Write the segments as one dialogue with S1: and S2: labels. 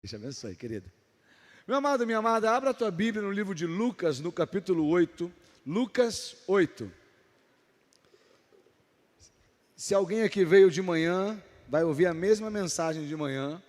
S1: Deus te abençoe, querido. Meu amado, minha amada, abra a tua Bíblia no livro de Lucas, no capítulo 8. Lucas 8. Se alguém aqui veio de manhã, vai ouvir a mesma mensagem de manhã.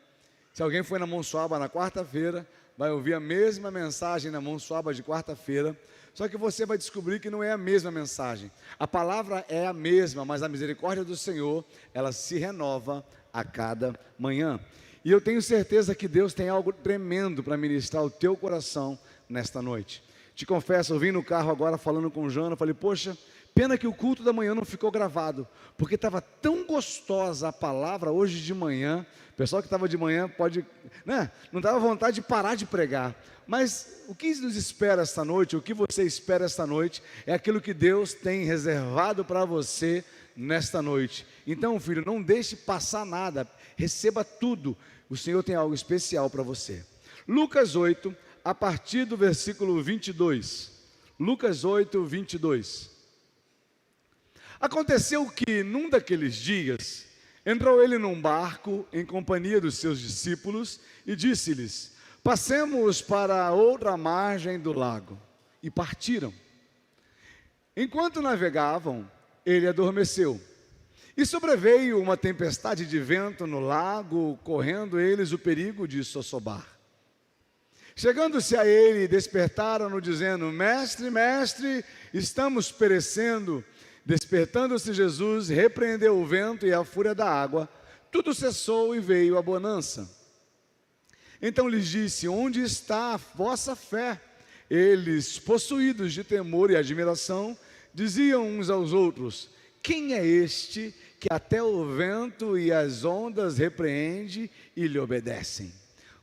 S1: Se alguém foi na Monsuaba na quarta-feira, vai ouvir a mesma mensagem na Monsuaba de quarta-feira. Só que você vai descobrir que não é a mesma mensagem. A palavra é a mesma, mas a misericórdia do Senhor, ela se renova a cada manhã. E eu tenho certeza que Deus tem algo tremendo para ministrar o teu coração nesta noite. Te confesso, eu vim no carro agora falando com o Jana, falei, poxa, pena que o culto da manhã não ficou gravado, porque estava tão gostosa a palavra hoje de manhã. O pessoal que estava de manhã pode, né? Não dava vontade de parar de pregar. Mas o que nos espera esta noite, o que você espera esta noite, é aquilo que Deus tem reservado para você nesta noite. Então, filho, não deixe passar nada, receba tudo. O Senhor tem algo especial para você. Lucas 8, a partir do versículo 22. Lucas 8, 22. Aconteceu que, num daqueles dias, entrou ele num barco em companhia dos seus discípulos e disse-lhes: passemos para a outra margem do lago. E partiram. Enquanto navegavam, ele adormeceu. E sobreveio uma tempestade de vento no lago, correndo eles o perigo de sossobar. Chegando-se a ele, despertaram-no, dizendo: mestre, mestre, estamos perecendo. Despertando-se Jesus, repreendeu o vento e a fúria da água. Tudo cessou e veio a bonança. Então lhes disse: onde está a vossa fé? Eles, possuídos de temor e admiração, diziam uns aos outros: quem é este que até o vento e as ondas repreende e lhe obedecem?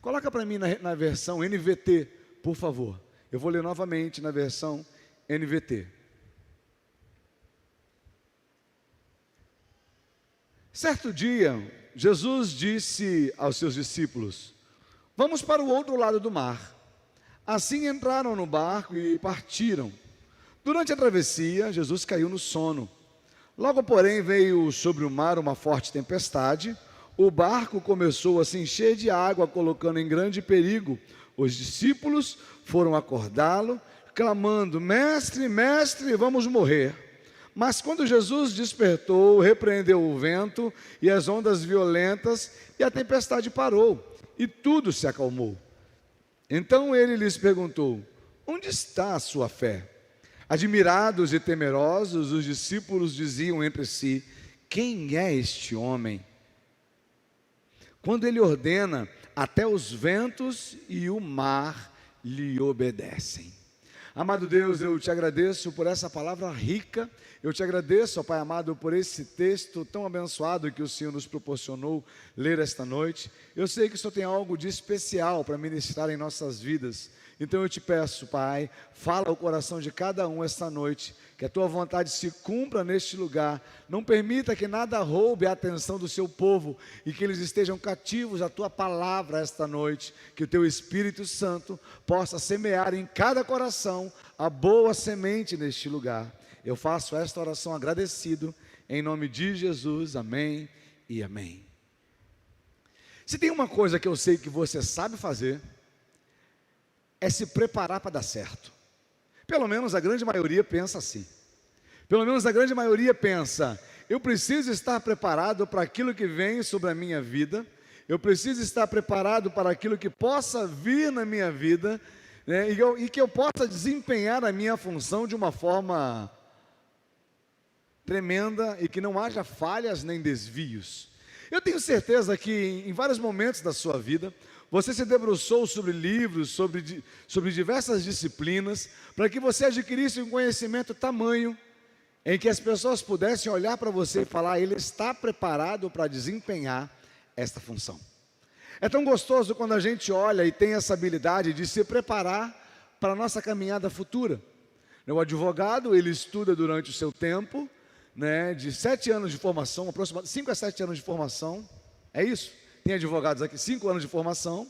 S1: Coloca para mim na versão NVT, por favor. Eu vou ler novamente na versão NVT. Certo dia, Jesus disse aos seus discípulos: vamos para o outro lado do mar. Assim entraram no barco e partiram. Durante a travessia, Jesus caiu no sono. Logo, porém, veio sobre o mar uma forte tempestade. O barco começou a se encher de água, colocando em grande perigo. Os discípulos foram acordá-lo, clamando: mestre, mestre, vamos morrer. Mas quando Jesus despertou, repreendeu o vento e as ondas violentas, e a tempestade parou, e tudo se acalmou. Então ele lhes perguntou: onde está a sua fé? Admirados e temerosos, os discípulos diziam entre si: quem é este homem? Quando ele ordena, até os ventos e o mar lhe obedecem. Amado Deus, eu te agradeço por essa palavra rica. Eu te agradeço, ó Pai amado, por esse texto tão abençoado que o Senhor nos proporcionou ler esta noite. Eu sei que o Senhor tem algo de especial para ministrar em nossas vidas. Então eu te peço, Pai, fala ao coração de cada um esta noite, que a tua vontade se cumpra neste lugar. Não permita que nada roube a atenção do seu povo e que eles estejam cativos à tua palavra esta noite. Que o teu Espírito Santo possa semear em cada coração a boa semente neste lugar. Eu faço esta oração agradecido, em nome de Jesus, amém e amém. Se tem uma coisa que eu sei que você sabe fazer, é se preparar para dar certo. Pelo menos a grande maioria pensa assim. Pelo menos a grande maioria pensa: eu preciso estar preparado para aquilo que vem sobre a minha vida, eu preciso estar preparado para aquilo que possa vir na minha vida, né, e que eu possa desempenhar a minha função de uma forma tremenda e que não haja falhas nem desvios. Eu tenho certeza que em vários momentos da sua vida, você se debruçou sobre livros, sobre diversas disciplinas, para que você adquirisse um conhecimento tamanho, em que as pessoas pudessem olhar para você e falar: ele está preparado para desempenhar esta função. É tão gostoso quando a gente olha e tem essa habilidade de se preparar para a nossa caminhada futura. O advogado, ele estuda durante o seu tempo, né, de 7 anos de formação, aproximadamente 5 a 7 anos de formação, é isso? Tem advogados aqui, 5 anos de formação,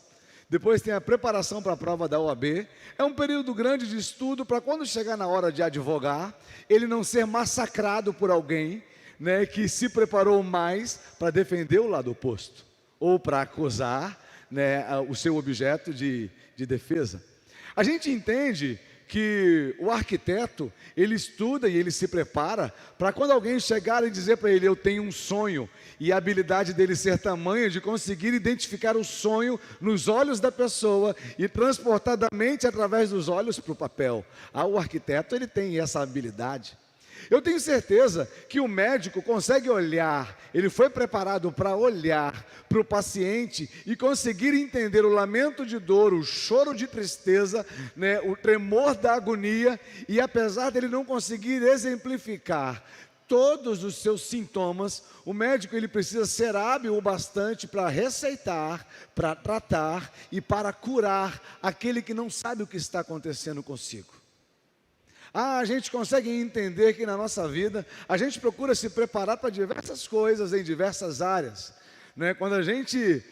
S1: depois tem a preparação para a prova da OAB, é um período grande de estudo para quando chegar na hora de advogar, ele não ser massacrado por alguém, né, que se preparou mais para defender o lado oposto, ou para acusar, né, o seu objeto de defesa. A gente entende que o arquiteto, ele estuda e ele se prepara para quando alguém chegar e dizer para ele, eu tenho um sonho, e a habilidade dele ser tamanha de conseguir identificar o sonho nos olhos da pessoa e transportar da mente através dos olhos para o papel. O arquiteto, ele tem essa habilidade. Eu tenho certeza que o médico consegue olhar, ele foi preparado para olhar para o paciente e conseguir entender o lamento de dor, o choro de tristeza, né, o tremor da agonia, e apesar dele não conseguir exemplificar todos os seus sintomas, o médico ele precisa ser hábil o bastante para receitar, para tratar e para curar aquele que não sabe o que está acontecendo consigo. A gente consegue entender que na nossa vida, a gente procura se preparar para diversas coisas em diversas áreas, né? Quando a gente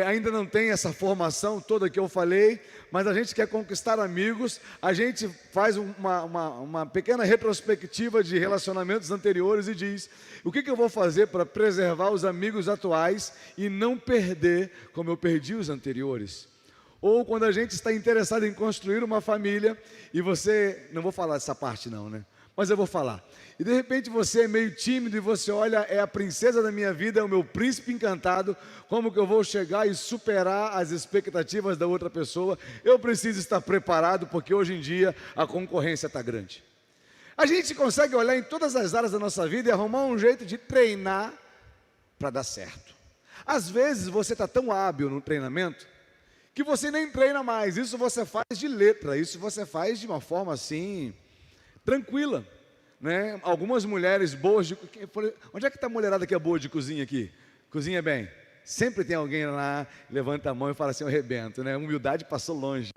S1: ainda não tem essa formação toda que eu falei, mas a gente quer conquistar amigos, a gente faz uma pequena retrospectiva de relacionamentos anteriores e diz, o que eu vou fazer para preservar os amigos atuais e não perder como eu perdi os anteriores? Ou quando a gente está interessado em construir uma família, e você, não vou falar dessa parte não, né? Mas eu vou falar. E de repente você é meio tímido e você olha, é a princesa da minha vida, é o meu príncipe encantado, como que eu vou chegar e superar as expectativas da outra pessoa? Eu preciso estar preparado, porque hoje em dia a concorrência está grande. A gente consegue olhar em todas as áreas da nossa vida e arrumar um jeito de treinar para dar certo. Às vezes você está tão hábil no treinamento, que você nem treina mais, isso você faz de letra, isso você faz de uma forma assim, tranquila, né? Algumas mulheres boas de... Onde é que está a mulherada que é boa de cozinha aqui? Cozinha bem? Sempre tem alguém lá, levanta a mão e fala assim, eu arrebento, né? Humildade passou longe.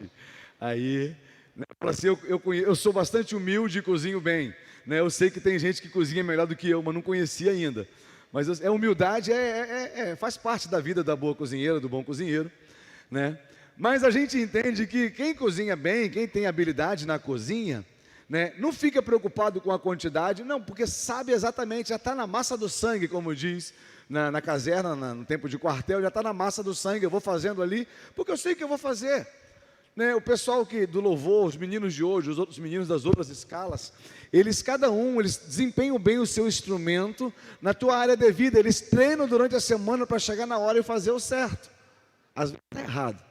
S1: Aí, né? Fala assim, eu sou bastante humilde e cozinho bem, né? Eu sei que tem gente que cozinha melhor do que eu, mas não conhecia ainda. Mas humildade faz parte da vida da boa cozinheira, do bom cozinheiro, né? Mas a gente entende que quem cozinha bem, quem tem habilidade na cozinha, né, não fica preocupado com a quantidade, não, porque sabe exatamente, já está na massa do sangue, como diz na caserna, no tempo de quartel, já está na massa do sangue, eu vou fazendo ali, porque eu sei que eu vou fazer, né? O pessoal do louvor, os meninos de hoje, os outros meninos das outras escalas, cada um, eles desempenham bem o seu instrumento, na tua área de vida, eles treinam durante a semana para chegar na hora e fazer o certo. Às vezes está errado,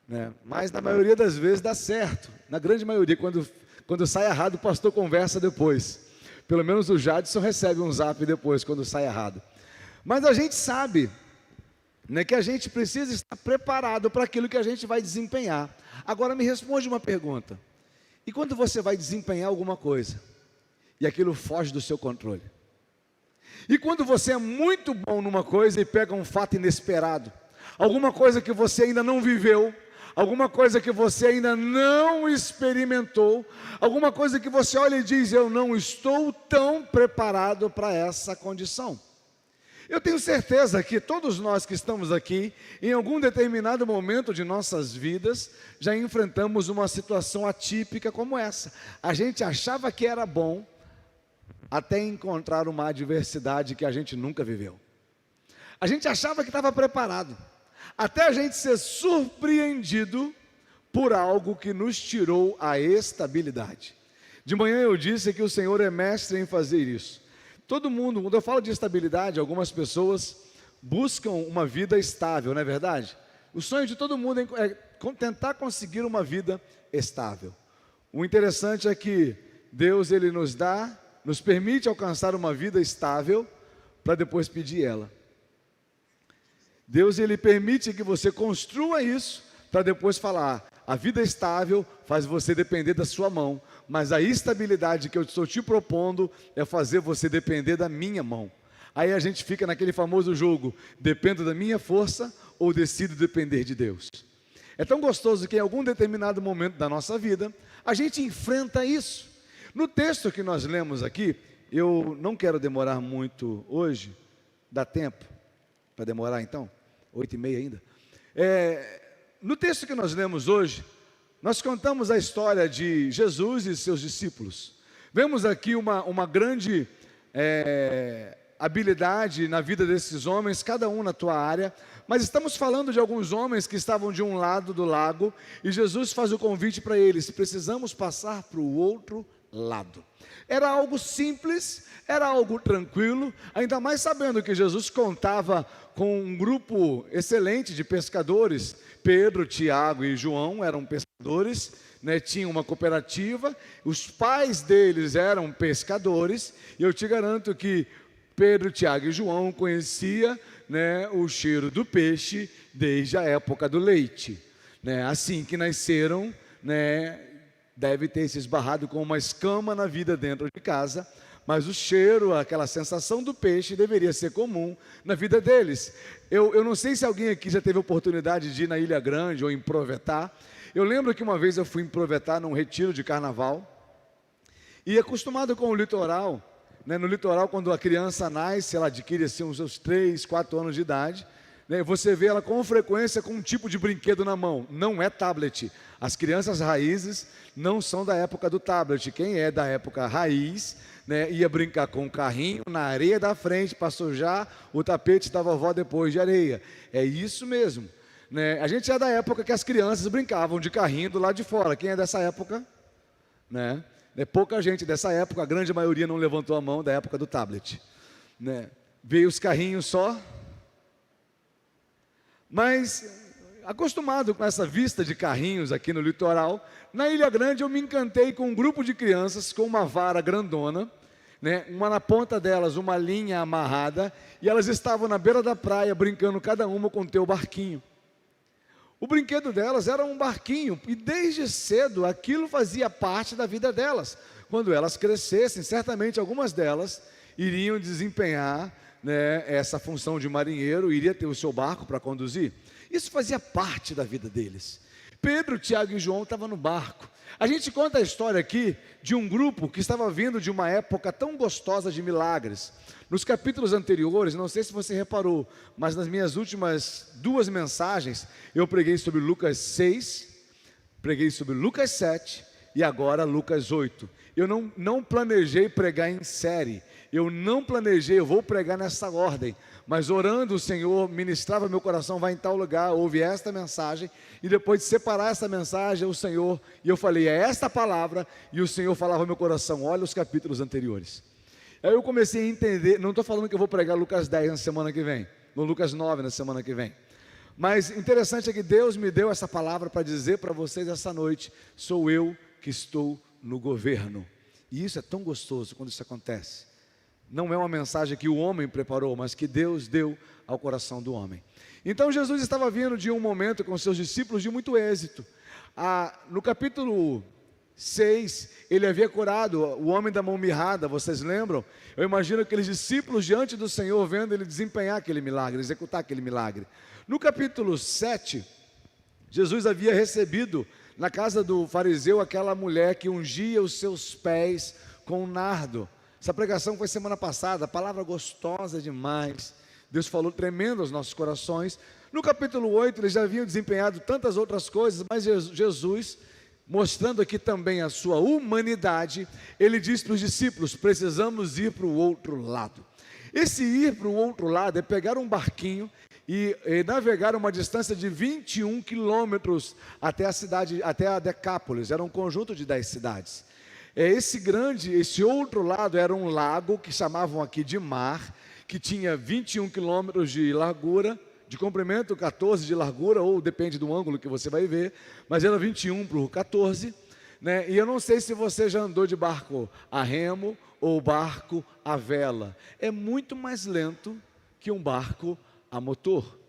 S1: né? Mas na maioria das vezes dá certo. Na grande maioria, quando sai errado, o pastor conversa depois. Pelo menos o Jadson recebe um zap depois, quando sai errado. Mas a gente sabe, né, que a gente precisa estar preparado para aquilo que a gente vai desempenhar. Agora me responde uma pergunta. E quando você vai desempenhar alguma coisa, e aquilo foge do seu controle? E quando você é muito bom numa coisa e pega um fato inesperado, alguma coisa que você ainda não viveu, alguma coisa que você ainda não experimentou, alguma coisa que você olha e diz, eu não estou tão preparado para essa condição. Eu tenho certeza que todos nós que estamos aqui, em algum determinado momento de nossas vidas, já enfrentamos uma situação atípica como essa. A gente achava que era bom, até encontrar uma adversidade que a gente nunca viveu. A gente achava que estava preparado, até a gente ser surpreendido por algo que nos tirou a estabilidade. De manhã eu disse que o Senhor é mestre em fazer isso. Todo mundo, quando eu falo de estabilidade, algumas pessoas buscam uma vida estável, não é verdade? O sonho de todo mundo é tentar conseguir uma vida estável. O interessante é que Deus, Ele nos permite alcançar uma vida estável para depois pedir ela. Deus, Ele permite que você construa isso para depois falar, a vida estável faz você depender da sua mão, mas a estabilidade que eu estou te propondo é fazer você depender da minha mão. Aí a gente fica naquele famoso jogo, dependo da minha força ou decido depender de Deus. É tão gostoso que em algum determinado momento da nossa vida, a gente enfrenta isso. No texto que nós lemos aqui, eu não quero demorar muito hoje, dá tempo para demorar então? 8h30 ainda? No texto que nós lemos hoje, nós contamos a história de Jesus e seus discípulos. Vemos aqui uma grande habilidade na vida desses homens, cada um na tua área, mas estamos falando de alguns homens que estavam de um lado do lago, e Jesus faz o convite para eles: precisamos passar para o outro lado. Era algo simples, era algo tranquilo, ainda mais sabendo que Jesus contava com um grupo excelente de pescadores. Pedro, Tiago e João eram pescadores, tinham uma cooperativa, os pais deles eram pescadores, e eu te garanto que Pedro, Tiago e João conhecia o cheiro do peixe desde a época do leite. Assim que nasceram, deve ter se esbarrado com uma escama na vida dentro de casa, mas o cheiro, aquela sensação do peixe deveria ser comum na vida deles. Eu não sei se alguém aqui já teve oportunidade de ir na Ilha Grande ou em Provetá. Eu lembro que uma vez eu fui em Provetá num retiro de carnaval, e acostumado com o litoral, no litoral, quando a criança nasce, ela adquire assim, os seus 3, 4 anos de idade, você vê ela com frequência com um tipo de brinquedo na mão. Não é tablet. As crianças raízes não são da época do tablet. Quem é da época raiz, ia brincar com um carrinho na areia da frente para sujar o tapete da vovó depois de areia. É isso mesmo. A gente é da época que as crianças brincavam de carrinho do lado de fora. Quem é dessa época? Pouca gente dessa época, a grande maioria não levantou a mão da época do tablet. Veio os carrinhos só. Mas, acostumado com essa vista de carrinhos aqui no litoral, na Ilha Grande eu me encantei com um grupo de crianças com uma vara grandona, uma na ponta delas, uma linha amarrada, e elas estavam na beira da praia brincando cada uma com o teu barquinho. O brinquedo delas era um barquinho, e desde cedo aquilo fazia parte da vida delas. Quando elas crescessem, certamente algumas delas iriam desempenhar essa função de marinheiro, iria ter o seu barco para conduzir. Isso fazia parte da vida deles. Pedro, Tiago e João estavam no barco. A gente conta a história aqui de um grupo que estava vindo de uma época tão gostosa de milagres. Nos capítulos anteriores, não sei se você reparou, mas nas minhas últimas 2 mensagens, eu preguei sobre Lucas 6, preguei sobre Lucas 7 e agora Lucas 8. Eu não planejei pregar em série, eu não planejei, eu vou pregar nessa ordem, mas orando o Senhor ministrava meu coração, vai em tal lugar, ouve esta mensagem, e depois de separar essa mensagem, o Senhor, e eu falei, é esta palavra, e o Senhor falava ao meu coração, olha os capítulos anteriores. Aí eu comecei a entender, não estou falando que eu vou pregar Lucas 10 na semana que vem, no Lucas 9 na semana que vem, mas interessante é que Deus me deu essa palavra para dizer para vocês essa noite, sou eu que estou no governo, e isso é tão gostoso quando isso acontece. Não é uma mensagem que o homem preparou, mas que Deus deu ao coração do homem. Então Jesus estava vindo de um momento com seus discípulos de muito êxito. No capítulo 6, ele havia curado o homem da mão mirrada, vocês lembram? Eu imagino aqueles discípulos diante do Senhor, vendo ele desempenhar aquele milagre, executar aquele milagre. No capítulo 7, Jesus havia recebido na casa do fariseu aquela mulher que ungia os seus pés com um nardo. Essa pregação foi semana passada, palavra gostosa demais. Deus falou tremendo aos nossos corações. No capítulo 8, eles já haviam desempenhado tantas outras coisas, mas Jesus, mostrando aqui também a sua humanidade, ele diz para os discípulos, precisamos ir para o outro lado. Esse ir para o outro lado é pegar um barquinho e navegar uma distância de 21 quilômetros até a cidade, até a Decápolis, era um conjunto de 10 cidades. Esse outro lado era um lago que chamavam aqui de mar, que tinha 21 quilômetros de largura, de comprimento, 14 de largura, ou depende do ângulo que você vai ver, mas era 21 por 14, e eu não sei se você já andou de barco a remo ou barco a vela, é muito mais lento que um barco a motor.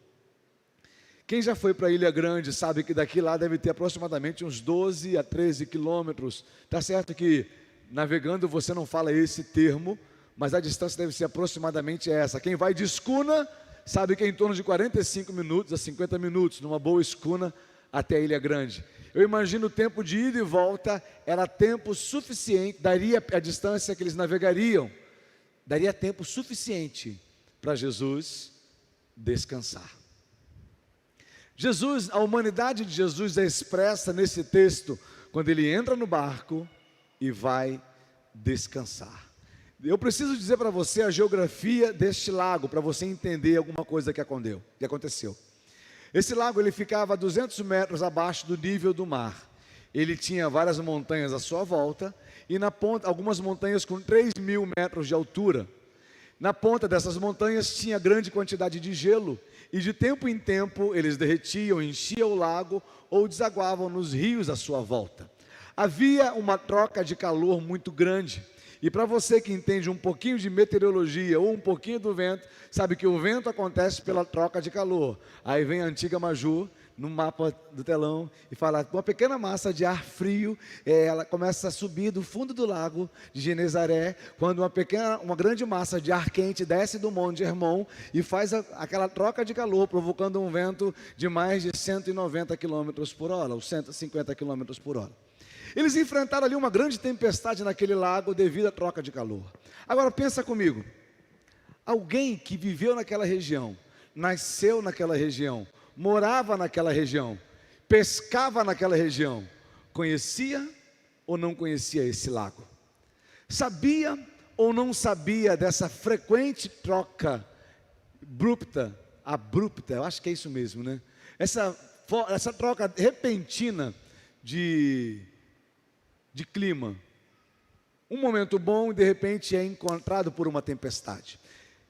S1: Quem já foi para a Ilha Grande sabe que daqui lá deve ter aproximadamente uns 12 a 13 quilômetros. Está certo que navegando você não fala esse termo, mas a distância deve ser aproximadamente essa. Quem vai de escuna sabe que é em torno de 45 minutos a 50 minutos, numa boa escuna até a Ilha Grande. Eu imagino o tempo de ida e volta era tempo suficiente, daria a distância que eles navegariam, daria tempo suficiente para Jesus descansar. Jesus, a humanidade de Jesus é expressa nesse texto, quando ele entra no barco e vai descansar. Eu preciso dizer para você a geografia deste lago, para você entender alguma coisa que aconteceu. Esse lago ele ficava a 200 metros abaixo do nível do mar. Ele tinha várias montanhas à sua volta, e na ponta, algumas montanhas com 3.000 metros de altura. Na ponta dessas montanhas tinha grande quantidade de gelo, e de tempo em tempo eles derretiam, enchiam o lago ou desaguavam nos rios à sua volta. Havia uma troca de calor muito grande. E para você que entende um pouquinho de meteorologia ou um pouquinho do vento, sabe que o vento acontece pela troca de calor. Aí vem a antiga Maju, no mapa do telão, e fala, uma pequena massa de ar frio, ela começa a subir do fundo do lago de Genezaré, quando uma grande massa de ar quente desce do Monte Hermon e faz aquela troca de calor, provocando um vento de mais de 190 km por hora, ou 150 km por hora. Eles enfrentaram ali uma grande tempestade naquele lago devido à troca de calor. Agora pensa comigo, alguém que viveu naquela região, nasceu naquela região, morava naquela região, pescava naquela região, conhecia ou não conhecia esse lago? Sabia ou não sabia dessa frequente troca abrupta, eu acho que é isso mesmo, né? Essa troca repentina de clima, um momento bom e de repente é encontrado por uma tempestade.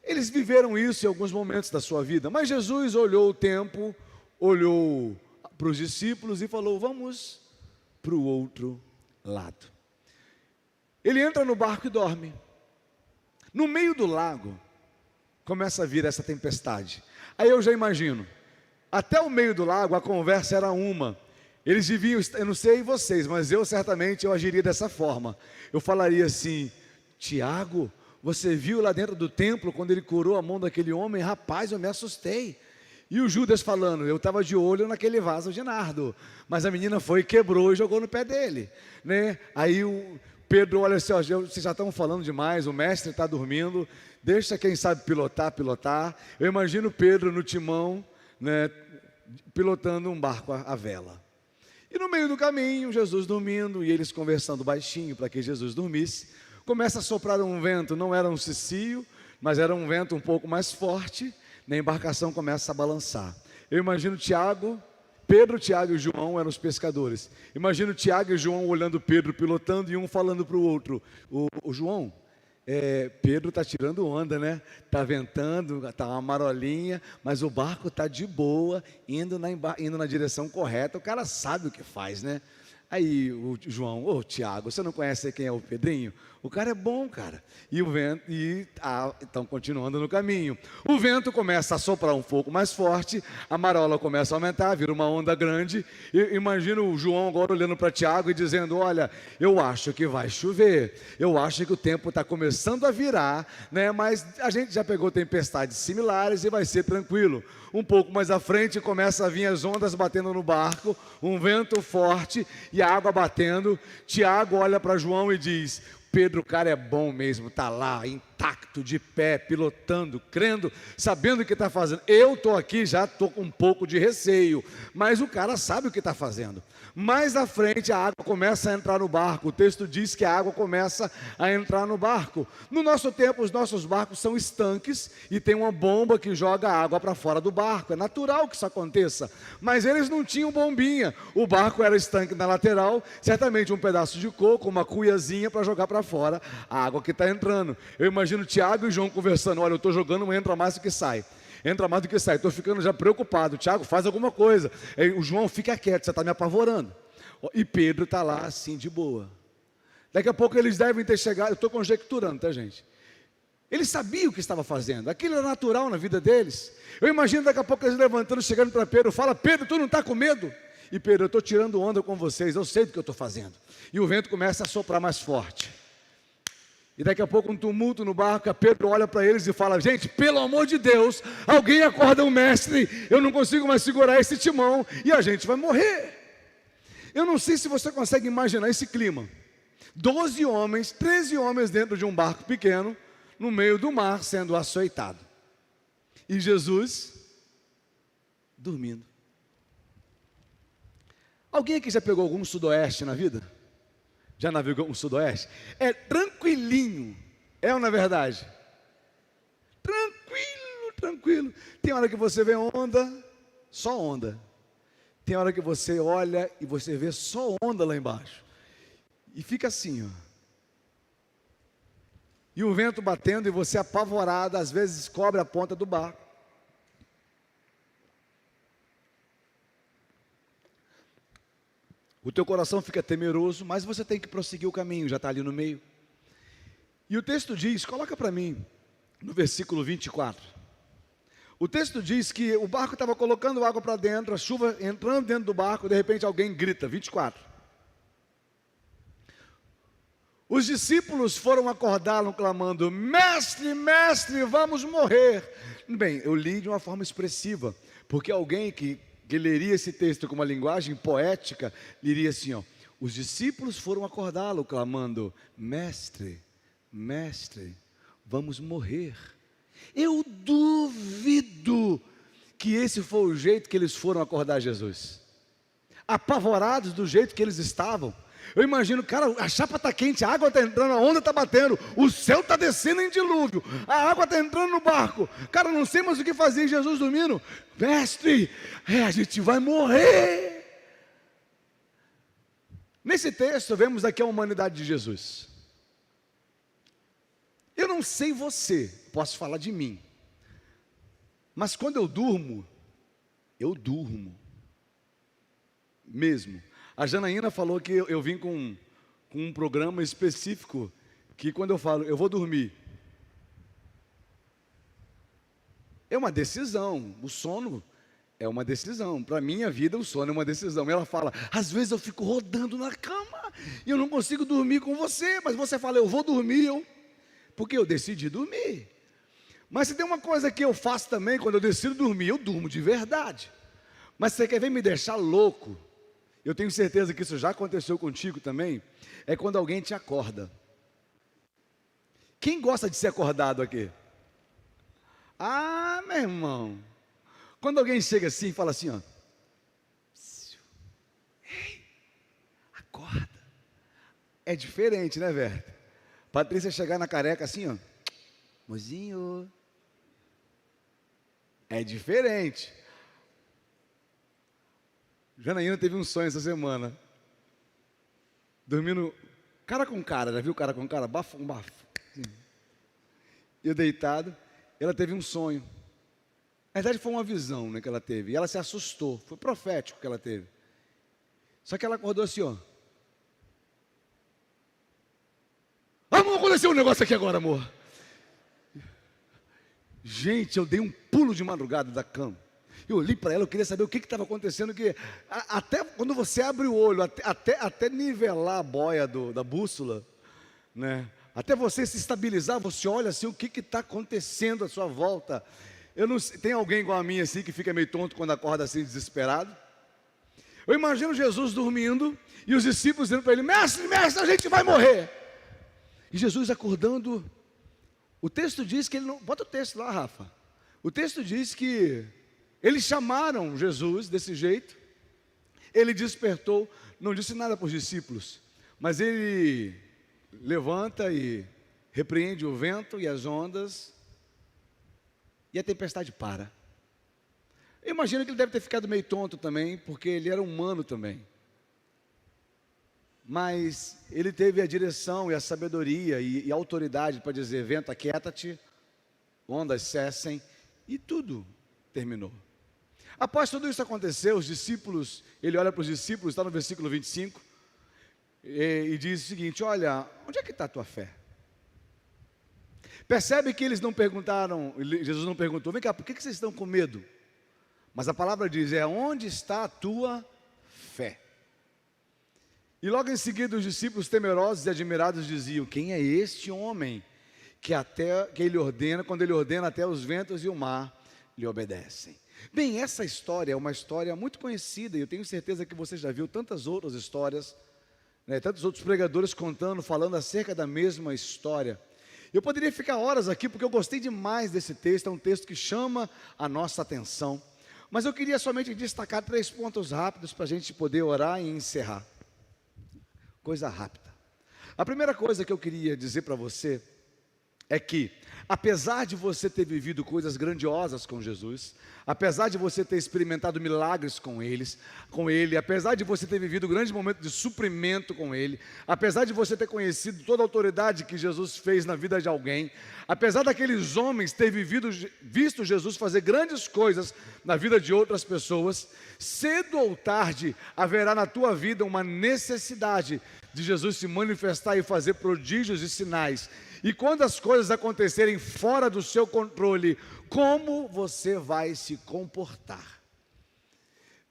S1: Eles viveram isso em alguns momentos da sua vida, mas Jesus olhou o tempo, olhou para os discípulos e falou, vamos para o outro lado. Ele entra no barco e dorme. No meio do lago, começa a vir essa tempestade. Aí eu já imagino, até o meio do lago a conversa era uma. Eles viviam, eu não sei vocês, mas eu certamente agiria dessa forma. Eu falaria assim, Tiago, você viu lá dentro do templo, quando ele curou a mão daquele homem? Rapaz, eu me assustei. E o Judas falando, eu estava de olho naquele vaso de nardo, mas a menina foi, quebrou e jogou no pé dele, né? Aí o Pedro, olha assim, ó, vocês já estão falando demais, o mestre está dormindo, deixa quem sabe pilotar. Eu imagino Pedro no timão, né, pilotando um barco à vela. E no meio do caminho, Jesus dormindo, e eles conversando baixinho para que Jesus dormisse, começa a soprar um vento, não era um cicio, mas era um vento um pouco mais forte, e a embarcação começa a balançar. Eu imagino Pedro, Tiago e João eram os pescadores. Imagino Tiago e João olhando Pedro, pilotando, e um falando para o outro, o João, Pedro está tirando onda, né? Está ventando, está uma marolinha, mas o barco está de boa, indo na direção correta. O cara sabe o que faz, né? Aí o João, Tiago, você não conhece quem é o Pedrinho? O cara é bom, cara. E o vento, estão continuando no caminho. O vento começa a soprar um pouco mais forte, a marola começa a aumentar, vira uma onda grande. Imagina o João agora olhando para Tiago e dizendo, olha, eu acho que vai chover, eu acho que o tempo está começando a virar, né? Mas a gente já pegou tempestades similares e vai ser tranquilo. Um pouco mais à frente começa a vir as ondas batendo no barco, um vento forte e a água batendo. Tiago olha para João e diz, Pedro, o cara é bom mesmo, está lá, intacto, de pé, pilotando, crendo, sabendo o que está fazendo. Eu estou aqui, já estou com um pouco de receio, mas o cara sabe o que está fazendo. Mais à frente a água começa a entrar no barco, o texto diz que a água começa a entrar no barco. No nosso tempo, os nossos barcos são estanques e tem uma bomba que joga a água para fora do barco, é natural que isso aconteça, mas eles não tinham bombinha, o barco era estanque na lateral, certamente um pedaço de coco, uma cuiazinha para jogar para fora a água que está entrando. Eu imagino Tiago e João conversando, olha, eu estou jogando, mas entra mais do que sai. Entra mais do que sai, estou ficando já preocupado. Tiago, faz alguma coisa. Aí, o João, fica quieto, você está me apavorando. E Pedro está lá assim, de boa. Daqui a pouco eles devem ter chegado, eu estou conjecturando, tá, gente? Eles sabiam o que estava fazendo, aquilo era natural na vida deles. Eu imagino daqui a pouco eles levantando, chegando para Pedro, fala, Pedro, tu não está com medo? E Pedro, eu estou tirando onda com vocês, eu sei do que eu estou fazendo. E o vento começa a soprar mais forte. E daqui a pouco um tumulto no barco, Pedro olha para eles e fala, gente, pelo amor de Deus, alguém acorda o mestre, eu não consigo mais segurar esse timão e a gente vai morrer. Eu não sei se você consegue imaginar esse clima. 12 homens, 13 homens dentro de um barco pequeno, no meio do mar, sendo açoitado. E Jesus dormindo. Alguém aqui já pegou algum sudoeste na vida? Já navegou um sudoeste? É tranquilinho, É ou não é verdade? Tranquilo, tranquilo. Tem hora que você vê onda, só onda. Tem hora que você olha e você vê só onda lá embaixo. E fica assim, ó. E o vento batendo e você apavorado, às vezes cobre a ponta do barco. O teu coração fica temeroso, mas você tem que prosseguir o caminho, já está ali no meio. E o texto diz, coloca para mim, no versículo 24. O texto diz que o barco estava colocando água para dentro, a chuva entrando dentro do barco, de repente alguém grita, 24. Os discípulos foram acordá-lo clamando, mestre, mestre, vamos morrer. Bem, eu li de uma forma expressiva, porque alguém que leria esse texto com uma linguagem poética, diria assim, ó, os discípulos foram acordá-lo clamando, mestre, mestre, vamos morrer. Eu duvido que esse foi o jeito que eles foram acordar Jesus, apavorados do jeito que eles estavam. Eu imagino, cara, a chapa está quente, a água está entrando, a onda está batendo, o céu está descendo em dilúvio, a água está entrando no barco, cara, não sei mais o que fazer. Jesus dormindo, mestre, a gente vai morrer. Nesse texto vemos aqui a humanidade de Jesus. Eu não sei você, posso falar de mim, mas quando eu durmo mesmo. A Janaína falou que eu vim com um programa específico, que quando eu falo, eu vou dormir, é uma decisão, o sono é uma decisão, para a minha vida o sono é uma decisão. Ela fala, às vezes eu fico rodando na cama, e eu não consigo dormir com você, mas você fala, eu vou dormir, porque eu decidi dormir. Mas se tem uma coisa que eu faço também, quando eu decido dormir, eu durmo de verdade. Mas você quer ver me deixar louco? Eu tenho certeza que isso já aconteceu contigo também. É quando alguém te acorda. Quem gosta de ser acordado aqui? Ah, meu irmão. Quando alguém chega assim e fala assim, ó, ei, acorda. É diferente, né, velho? Patrícia chegar na careca assim, ó, mozinho. É diferente. Janaína teve um sonho essa semana, dormindo cara com cara, já viu cara com cara, bafo com bafo, eu deitado, ela teve um sonho, na verdade foi uma visão, né, que ela teve, e ela se assustou, foi profético que ela teve, só que ela acordou assim, ó, amor, aconteceu um negócio aqui agora, amor, gente, eu dei um pulo de madrugada da cama. Eu olhei para ela, eu queria saber o que estava acontecendo, que até quando você abre o olho, até nivelar a boia da bússola, né? Até você se estabilizar, você olha assim, o que está acontecendo à sua volta. Eu não sei, tem alguém igual a mim assim, que fica meio tonto quando acorda assim, desesperado? Eu imagino Jesus dormindo, e os discípulos dizendo para ele, mestre, mestre, a gente vai morrer. E Jesus acordando, o texto diz que ele não, bota o texto lá, Rafa, o texto diz que eles chamaram Jesus desse jeito, ele despertou, não disse nada para os discípulos, mas ele levanta e repreende o vento e as ondas, e a tempestade para. Eu imagino que ele deve ter ficado meio tonto também, porque ele era humano também. Mas ele teve a direção e a sabedoria e a autoridade para dizer, vento, aquieta-te, ondas cessem, e tudo terminou. Após tudo isso acontecer, os discípulos, ele olha para os discípulos, está no versículo 25, e diz o seguinte, olha, onde é que está a tua fé? Percebe que eles não perguntaram, Jesus não perguntou, vem cá, por que vocês estão com medo? Mas a palavra diz, onde está a tua fé? E logo em seguida os discípulos temerosos e admirados diziam, quem é este homem, que ele ordena, quando ele ordena até os ventos e o mar lhe obedecem? Bem, essa história é uma história muito conhecida, e eu tenho certeza que você já viu tantas outras histórias, né, tantos outros pregadores contando, falando acerca da mesma história. Eu poderia ficar horas aqui, porque eu gostei demais desse texto, é um texto que chama a nossa atenção, mas eu queria somente destacar 3 pontos rápidos para a gente poder orar e encerrar. Coisa rápida. A primeira coisa que eu queria dizer para você, é que, apesar de você ter vivido coisas grandiosas com Jesus, apesar de você ter experimentado milagres com Ele, apesar de você ter vivido grande momento de suprimento com Ele, apesar de você ter conhecido toda a autoridade que Jesus fez na vida de alguém, apesar daqueles homens ter visto Jesus fazer grandes coisas na vida de outras pessoas, cedo ou tarde haverá na tua vida uma necessidade de Jesus se manifestar e fazer prodígios e sinais. E quando as coisas acontecerem fora do seu controle, como você vai se comportar?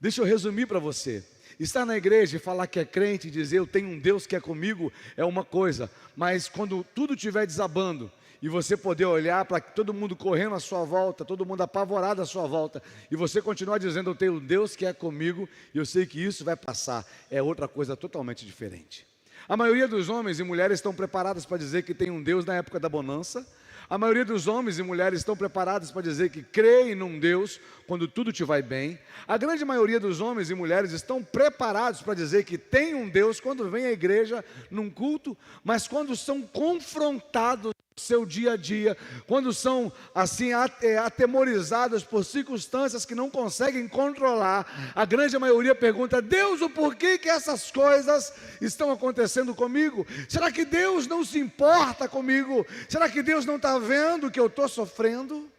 S1: Deixa eu resumir para você. Estar na igreja e falar que é crente e dizer eu tenho um Deus que é comigo é uma coisa, mas quando tudo estiver desabando e você poder olhar para todo mundo correndo à sua volta, todo mundo apavorado à sua volta, e você continuar dizendo eu tenho um Deus que é comigo e eu sei que isso vai passar, é outra coisa totalmente diferente. A maioria dos homens e mulheres estão preparados para dizer que tem um Deus na época da bonança. A maioria dos homens e mulheres estão preparados para dizer que creem num Deus quando tudo te vai bem. A grande maioria dos homens e mulheres estão preparados para dizer que tem um Deus quando vem à igreja num culto, mas quando são confrontados no seu dia a dia, quando são assim atemorizados por circunstâncias que não conseguem controlar, a grande maioria pergunta: Deus, o porquê que essas coisas estão acontecendo comigo? Será que Deus não se importa comigo? Será que Deus não está vendo que eu estou sofrendo?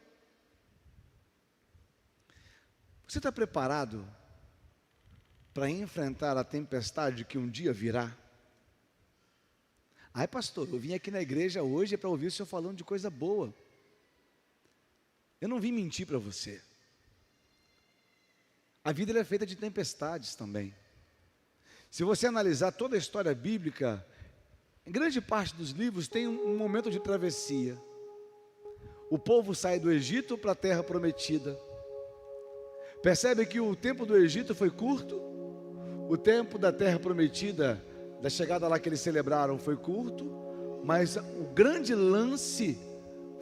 S1: Você está preparado para enfrentar a tempestade que um dia virá? Ai, pastor, eu vim aqui na igreja hoje para ouvir o senhor falando de coisa boa. Eu não vim mentir para você. A vida é feita de tempestades também. Se você analisar toda a história bíblica, em grande parte dos livros tem um momento de travessia. O povo sai do Egito para a terra prometida. Percebe que o tempo do Egito foi curto, o tempo da terra prometida, da chegada lá que eles celebraram, foi curto, mas o grande lance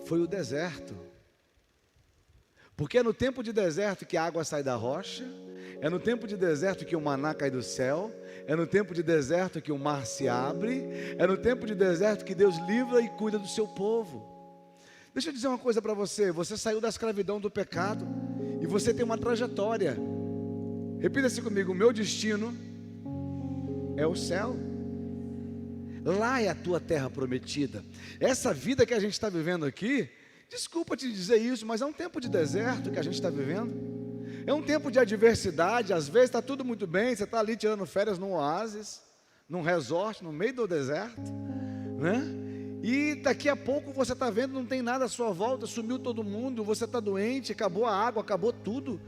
S1: foi o deserto. Porque é no tempo de deserto que a água sai da rocha, é no tempo de deserto que o maná cai do céu, é no tempo de deserto que o mar se abre, é no tempo de deserto que Deus livra e cuida do seu povo. Deixa eu dizer uma coisa para você: você saiu da escravidão do pecado e você tem uma trajetória. Repita-se comigo: o meu destino é o céu. Lá é a tua terra prometida. Essa vida que a gente está vivendo aqui, desculpa te dizer isso, mas é um tempo de deserto que a gente está vivendo. É um tempo de adversidade. Às vezes está tudo muito bem, você está ali tirando férias num oásis, num resort, no meio do deserto, né? E daqui a pouco você está vendo, não tem nada à sua volta, sumiu todo mundo, você está doente, acabou a água, acabou tudo.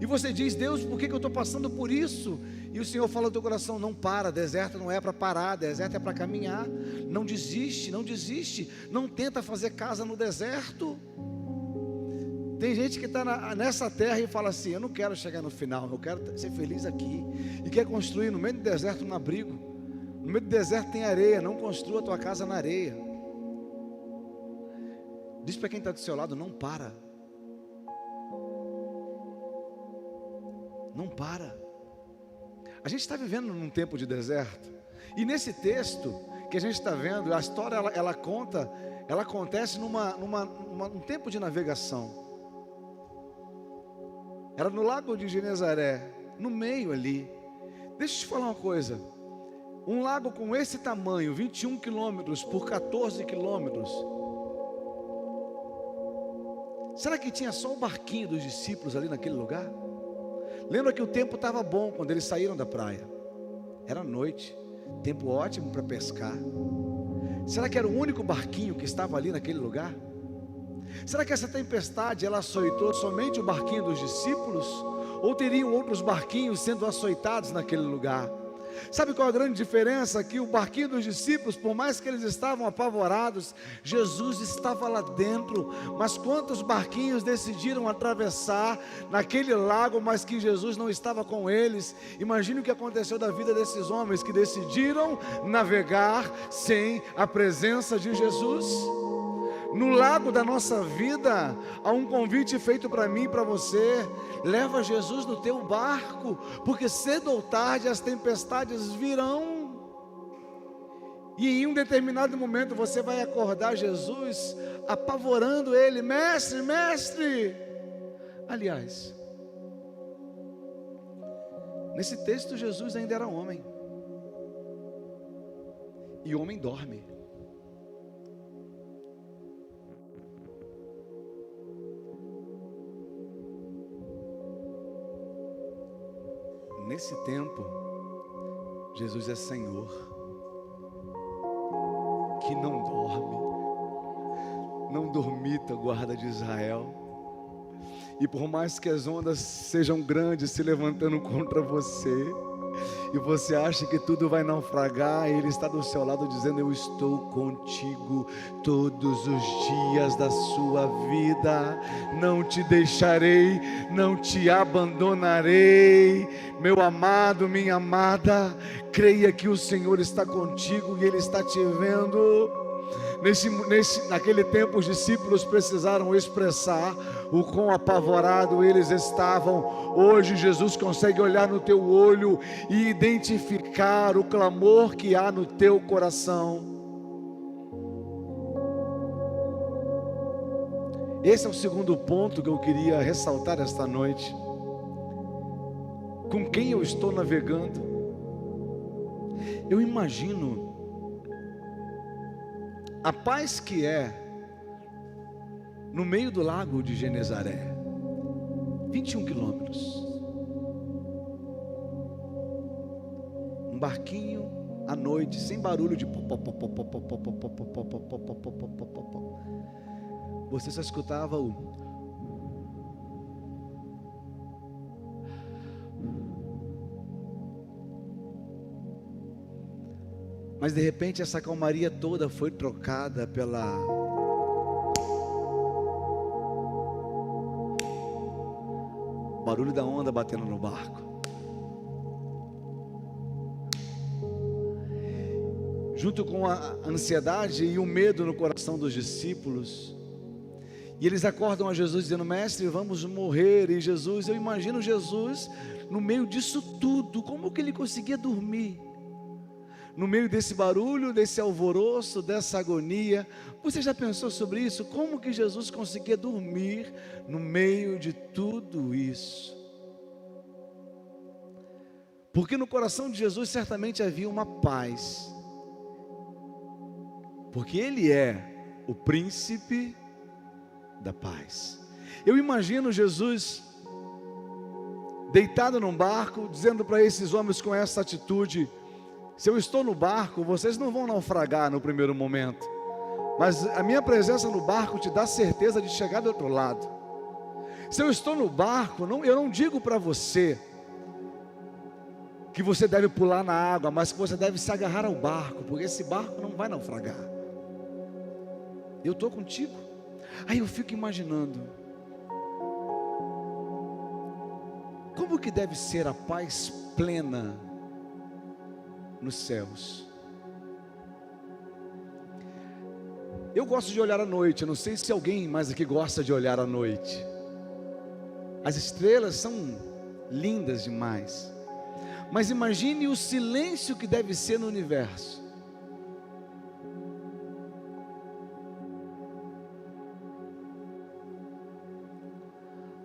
S1: E você diz: Deus, por que eu estou passando por isso? E o Senhor fala no teu coração: não para, deserto não é para parar, deserto é para caminhar. Não desiste, não desiste, não tenta fazer casa no deserto. Tem gente que está nessa terra e fala assim: eu não quero chegar no final, eu quero ser feliz aqui. E quer construir no meio do deserto um abrigo. No meio do deserto tem areia, não construa a tua casa na areia. Diz para quem está do seu lado: não para. Não para. A gente está vivendo num tempo de deserto. E nesse texto que a gente está vendo, a história ela acontece num tempo de navegação. Era no lago de Genezaré, no meio ali. Deixa eu te falar uma coisa. Um lago com esse tamanho, 21 quilômetros por 14 quilômetros. Será que tinha só o barquinho dos discípulos ali naquele lugar? Lembra que o tempo estava bom quando eles saíram da praia. Era noite, tempo ótimo para pescar. Será que era o único barquinho que estava ali naquele lugar? Será que essa tempestade ela açoitou somente o barquinho dos discípulos? Ou teriam outros barquinhos sendo açoitados naquele lugar? Sabe qual a grande diferença? Que o barquinho dos discípulos, por mais que eles estavam apavorados, Jesus estava lá dentro. Mas quantos barquinhos decidiram atravessar naquele lago, mas que Jesus não estava com eles? Imagine o que aconteceu da vida desses homens que decidiram navegar sem a presença de Jesus. No lago da nossa vida, há um convite feito para mim e para você: leva Jesus no teu barco, porque cedo ou tarde as tempestades virão. E em um determinado momento você vai acordar Jesus apavorando ele: mestre, mestre. Aliás, nesse texto Jesus ainda era homem. E o homem dorme. Nesse tempo, Jesus é Senhor, que não dorme, não dormita, guarda de Israel. E por mais que as ondas sejam grandes se levantando contra você, e você acha que tudo vai naufragar, Ele está do seu lado dizendo: eu estou contigo todos os dias da sua vida, não te deixarei, não te abandonarei. Meu amado, minha amada, creia que o Senhor está contigo e Ele está te vendo. Naquele tempo os discípulos precisaram expressar o quão apavorado eles estavam. Hoje Jesus consegue olhar no teu olho e identificar o clamor que há no teu coração. Esse é o segundo ponto que eu queria ressaltar esta noite. Com quem eu estou navegando? Eu imagino a paz que é no meio do lago de Genezaré, 21 quilômetros, um barquinho à noite, sem barulho de você só escutava o mas de repente essa calmaria toda foi trocada pela barulho da onda batendo no barco. Junto com a ansiedade e o medo no coração dos discípulos. E eles acordam a Jesus dizendo: mestre, vamos morrer. E Jesus, eu imagino Jesus no meio disso tudo, como que ele conseguia dormir? No meio desse barulho, desse alvoroço, dessa agonia. Você já pensou sobre isso? Como que Jesus conseguia dormir no meio de tudo isso? Porque no coração de Jesus certamente havia uma paz. Porque Ele é o príncipe da paz. Eu imagino Jesus deitado num barco, dizendo para esses homens com essa atitude: se eu estou no barco, vocês não vão naufragar no primeiro momento, mas a minha presença no barco te dá certeza de chegar do outro lado. Se eu estou no barco, eu não digo para você que você deve pular na água, mas que você deve se agarrar ao barco, porque esse barco não vai naufragar. Eu estou contigo. Aí eu fico imaginando, como que deve ser a paz plena nos céus. Eu gosto de olhar à noite. Eu não sei se alguém mais aqui gosta de olhar à noite. As estrelas são lindas demais. Mas imagine o silêncio que deve ser no universo.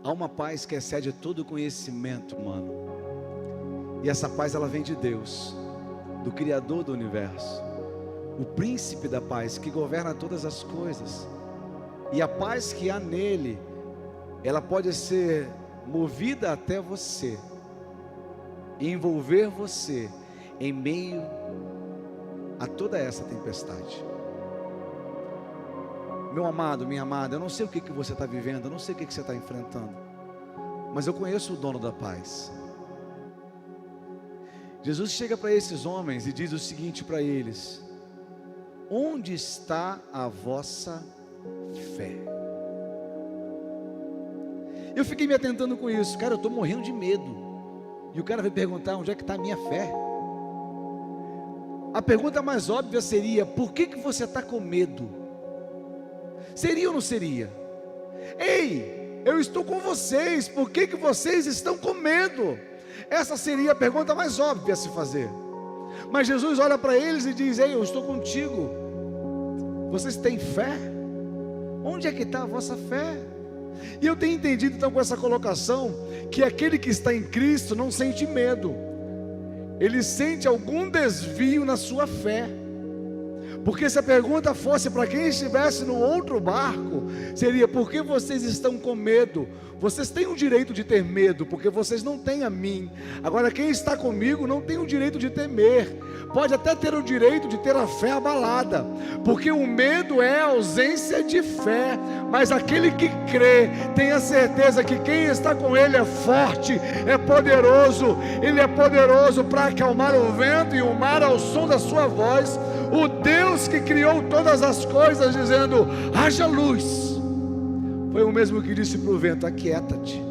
S1: Há uma paz que excede todo conhecimento humano. E essa paz, ela vem de Deus, do Criador do universo, o príncipe da paz, que governa todas as coisas. E a paz que há nele, ela pode ser movida até você, envolver você em meio a toda essa tempestade. Meu amado, minha amada, eu não sei o que você está vivendo, eu não sei o que você está enfrentando, mas eu conheço o dono da paz. Jesus chega para esses homens e diz o seguinte para eles: onde está a vossa fé? Eu fiquei me atentando com isso. Cara, eu estou morrendo de medo. E o cara vai perguntar: onde é que está a minha fé? A pergunta mais óbvia seria: por que você está com medo? Seria ou não seria? Ei, eu estou com vocês, por que vocês estão com medo? Essa seria a pergunta mais óbvia a se fazer. Mas Jesus olha para eles e diz: ei, eu estou contigo. Vocês têm fé? Onde é que está a vossa fé? E eu tenho entendido então com essa colocação, que aquele que está em Cristo não sente medo, ele sente algum desvio na sua fé. Porque se a pergunta fosse para quem estivesse no outro barco, seria: por que vocês estão com medo? Vocês têm o direito de ter medo, porque vocês não têm a mim. Agora quem está comigo não tem o direito de temer, pode até ter o direito de ter a fé abalada, porque o medo é a ausência de fé. Mas aquele que crê, tem a certeza que quem está com ele é forte, é poderoso. Ele é poderoso para acalmar o vento e o mar ao som da sua voz. O Deus que criou todas as coisas, dizendo: haja luz, foi o mesmo que disse para o vento: aquieta-te.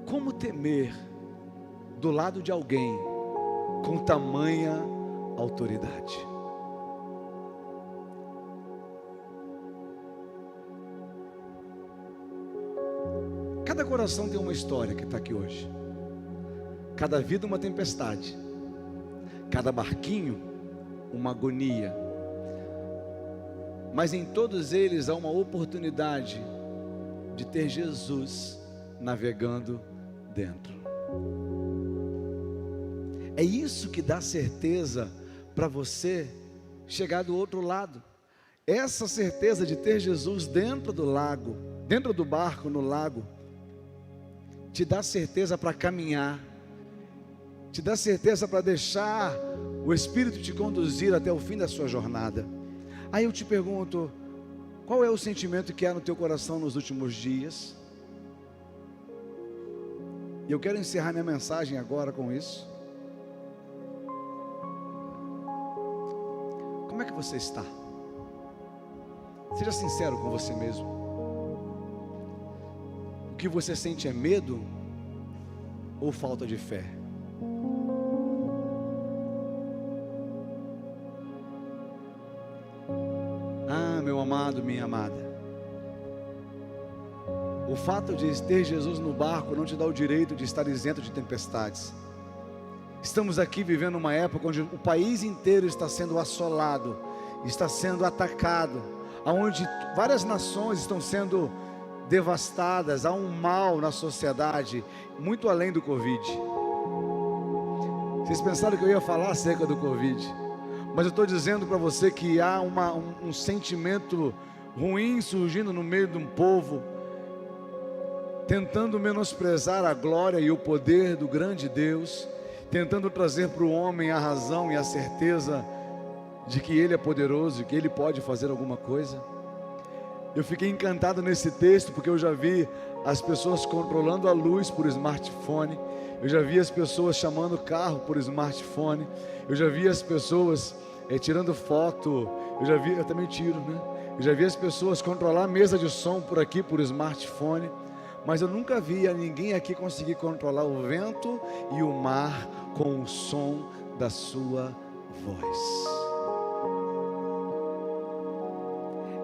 S1: Como temer do lado de alguém com tamanha autoridade? Cada coração tem uma história que está aqui hoje. Cada vida uma tempestade, cada barquinho uma agonia, mas em todos eles há uma oportunidade de ter Jesus navegando dentro. É isso que dá certeza para você chegar do outro lado. Essa certeza de ter Jesus dentro do lago, dentro do barco no lago, te dá certeza para caminhar, te dá certeza para deixar o Espírito te conduzir até o fim da sua jornada. Aí eu te pergunto: qual é o sentimento que há no teu coração nos últimos dias? E eu quero encerrar minha mensagem agora com isso. Como é que você está? Seja sincero com você mesmo. O que você sente é medo ou falta de fé? Meu amado, minha amada, o fato de ter Jesus no barco não te dá o direito de estar isento de tempestades. Estamos aqui vivendo uma época onde o país inteiro está sendo assolado, está sendo atacado, onde várias nações estão sendo devastadas. Há um mal na sociedade muito além do Covid. Vocês pensaram que eu ia falar acerca do Covid, mas eu estou dizendo para você que há um sentimento ruim surgindo no meio de um povo, tentando menosprezar a glória e o poder do grande Deus, tentando trazer para o homem a razão e a certeza de que Ele é poderoso e que Ele pode fazer alguma coisa. Eu fiquei encantado nesse texto, porque eu já vi as pessoas controlando a luz por smartphone, eu já vi as pessoas chamando carro por smartphone, eu já vi as pessoas tirando foto, eu também tiro, né? Eu já vi as pessoas controlar a mesa de som por aqui, por smartphone, mas eu nunca vi ninguém aqui conseguir controlar o vento e o mar com o som da sua voz.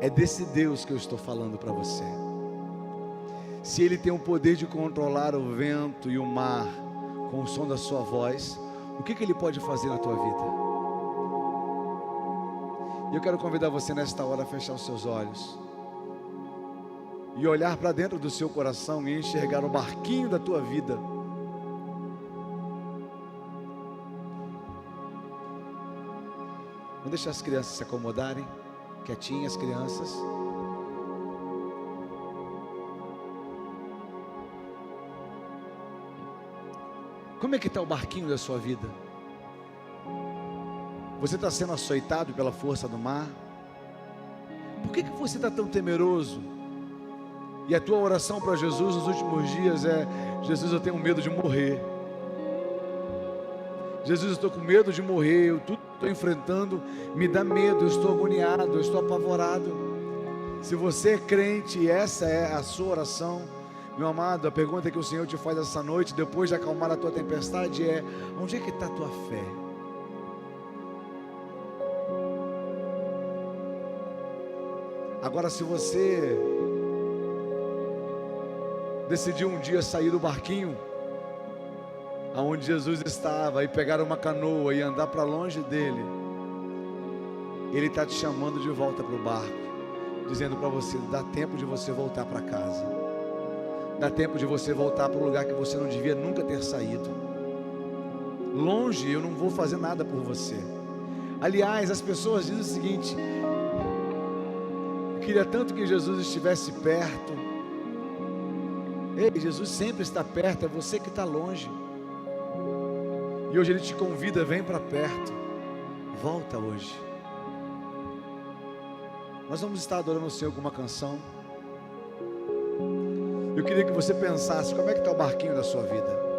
S1: É desse Deus que eu estou falando para você. Se Ele tem o poder de controlar o vento e o mar com o som da sua voz, o que Ele pode fazer na tua vida? E eu quero convidar você nesta hora a fechar os seus olhos e olhar para dentro do seu coração e enxergar o barquinho da tua vida. Vamos deixar as crianças se acomodarem, quietinhas, crianças. Como é que está o barquinho da sua vida? Você está sendo açoitado pela força do mar? Por que você está tão temeroso? E a tua oração para Jesus nos últimos dias é: Jesus, eu tenho medo de morrer. Jesus, eu estou com medo de morrer. Tudo que estou enfrentando me dá medo. Eu estou agoniado, eu estou apavorado. Se você é crente e essa é a sua oração, meu amado, a pergunta que o Senhor te faz essa noite, depois de acalmar a tua tempestade, é: onde é que está a tua fé? Agora, se você decidiu um dia sair do barquinho aonde Jesus estava e pegar uma canoa e andar para longe dele, Ele está te chamando de volta para o barco, dizendo para você: dá tempo de você voltar para casa, dá tempo de você voltar para o lugar que você não devia nunca ter saído. Longe eu não vou fazer nada por você. Aliás, as pessoas dizem o seguinte: eu queria tanto que Jesus estivesse perto. Ei, Jesus sempre está perto, é você que está longe. E hoje Ele te convida: vem para perto, volta hoje. Nós vamos estar adorando o Senhor com uma canção. Eu queria que você pensasse: como é que está o barquinho da sua vida?